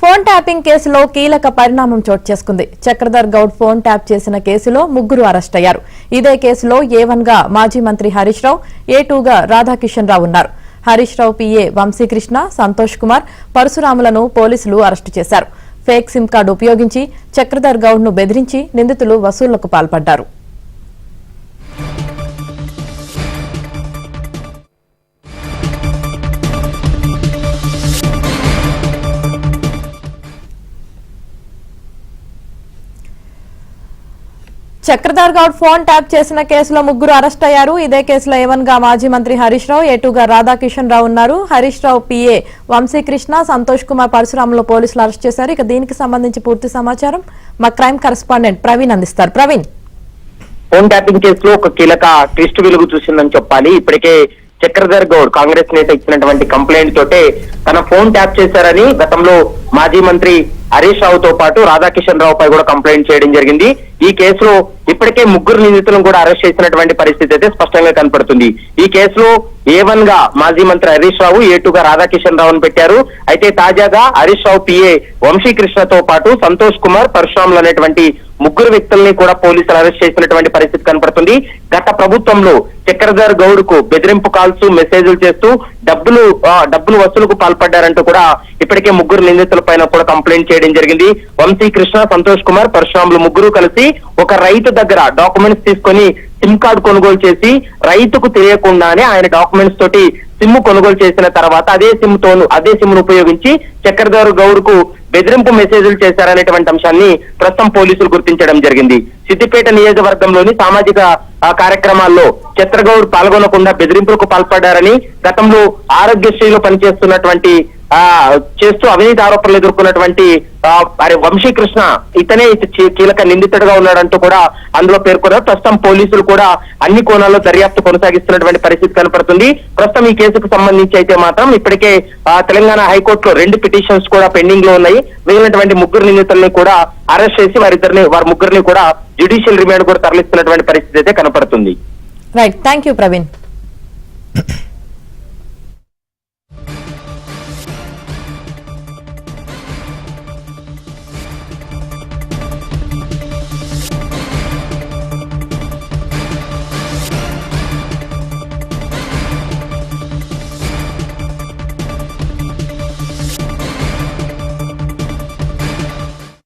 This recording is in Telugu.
ఫోన్ ట్యాపింగ్ కేసులో కీలక పరిణామం చోటు చేసుకుంది. చక్రధర్ గౌడ్ ఫోన్ ట్యాప్ చేసిన కేసులో ముగ్గురు అరెస్ట్ అయ్యారు. ఇదే కేసులో A1 గా మాజీ మంత్రి హరీష్ రావు, A2 గా రాధాకిషన్ రావు ఉన్నారు. హరీష్ రావు PA వంశీకృష్ణ, సంతోష్ కుమార్, పరశురాములను పోలీసులు అరెస్టు చేశారు. ఫేక్ సిమ్ కార్డు ఉపయోగించి చక్రధర్ గౌడ్ ను బెదిరించి నిందితులు వసూళ్లకు పాల్పడ్డారు. చక్రధర్ గౌడ్ ఫోన్ ట్యాప్ చేసిన కేసులో ముగ్గురు అరెస్ట్ అయ్యారు. ఇదే కేసులో A1 గా మాజీ మంత్రి హరీష్ రావు, A2 గా రాధాకిషన్ రావు ఉన్నారు. హరీష్ రావు PA వంశీకృష్ణ, సంతోష్ కుమార్, పరశురాములు పోలీసులు అరెస్ట్ చేశారు. ఇక దీనికి సంబంధించి పూర్తి సమాచారం మా క్రైమ్ కరెస్పాండెంట్ ప్రవీణ్ అందిస్తారు. ప్రవీణ్, ఫోన్ ట్యాపింగ్ కేసులో ఒక కీలక ట్విస్ట్ వెలుగు చూసిందని చెప్పాలి. ఇప్పటికే చక్రధర్ గౌడ్ కాంగ్రెస్ నేత ఇచ్చినటువంటి కంప్లైంట్ తోటే తన ఫోన్ ట్యాప్ చేశారని గతంలో మాజీ మంత్రి హరీష్ రావుతో పాటు రాధాకిషన్ రావు పై కూడా కంప్లైంట్ చేయడం జరిగింది. ఈ కేసులో ఇప్పటికే ముగ్గురు నిందితులను కూడా అరెస్ట్ చేసినటువంటి పరిస్థితి అయితే స్పష్టంగా కనపడుతుంది. ఈ కేసులో A1 గా మాజీ మంత్రి హరీష్ రావు, A2 గా రాధాకిషన్ రావును పెట్టారు. అయితే తాజాగా హరీష్ రావు PA వంశీకృష్ణతో పాటు సంతోష్ కుమార్, పరశురాములు అనేటువంటి ముగ్గురు వ్యక్తుల్ని కూడా పోలీసులు అరెస్ట్ చేసినటువంటి పరిస్థితి కనపడుతుంది. గత ప్రభుత్వంలో చక్రధర్ గౌడ్ కు బెదిరింపు కాల్స్, మెసేజ్లు చేస్తూ డబ్బులు వసూలుకు పాల్పడ్డారంటూ కూడా ఇప్పటికే ముగ్గురు నిందితుల పైన కూడా కంప్లైంట్ చేయడం జరిగింది. వంశీకృష్ణ, సంతోష్ కుమార్, పరశురాములు ముగ్గురు కలిసి ఒక రైతు దగ్గర డాక్యుమెంట్స్ తీసుకొని సిమ్ కార్డు కొనుగోలు చేసి రైతుకు తెలియకుండానే ఆయన డాక్యుమెంట్స్ తోటి సిమ్ కొనుగోలు చేసిన తర్వాత అదే సిమ్ ను ఉపయోగించి చక్రధర్ గౌడ్ కు బెదిరింపు మెసేజ్లు చేశారనేటువంటి అంశాన్ని ప్రస్తుతం పోలీసులు గుర్తించడం జరిగింది. సిద్దిపేట నియోజకవర్గంలోని సామాజిక కార్యక్రమాల్లో చక్రగౌడ్ పాల్గొనకుండా బెదిరింపులకు పాల్పడ్డారని, గతంలో ఆరోగ్యశ్రీలో పనిచేస్తున్నటువంటి చేస్తూ అవినీతి ఆరోపణలు ఎదుర్కొన్నటువంటి వంశీకృష్ణ ఇతనే కీలక నిందితుడుగా ఉన్నాడంటూ కూడా అందులో పేర్కొన్నారు. ప్రస్తుతం పోలీసులు కూడా అన్ని కోణాల్లో దర్యాప్తు కొనసాగిస్తున్నటువంటి పరిస్థితి కనపడుతుంది. ప్రస్తుతం ఈ కేసుకు సంబంధించి అయితే మాత్రం ఇప్పటికే తెలంగాణ హైకోర్టులో 2 పిటిషన్స్ కూడా పెండింగ్ లో ఉన్నాయి. మిగిలినటువంటి ముగ్గురు నిందితుల్ని కూడా అరెస్ట్ చేసి వారి ముగ్గురిని కూడా జ్యుడిషియల్ రిమాండ్ కూడా తరలిస్తున్నటువంటి పరిస్థితి అయితే కనపడుతుంది. Right, thank you Praveen.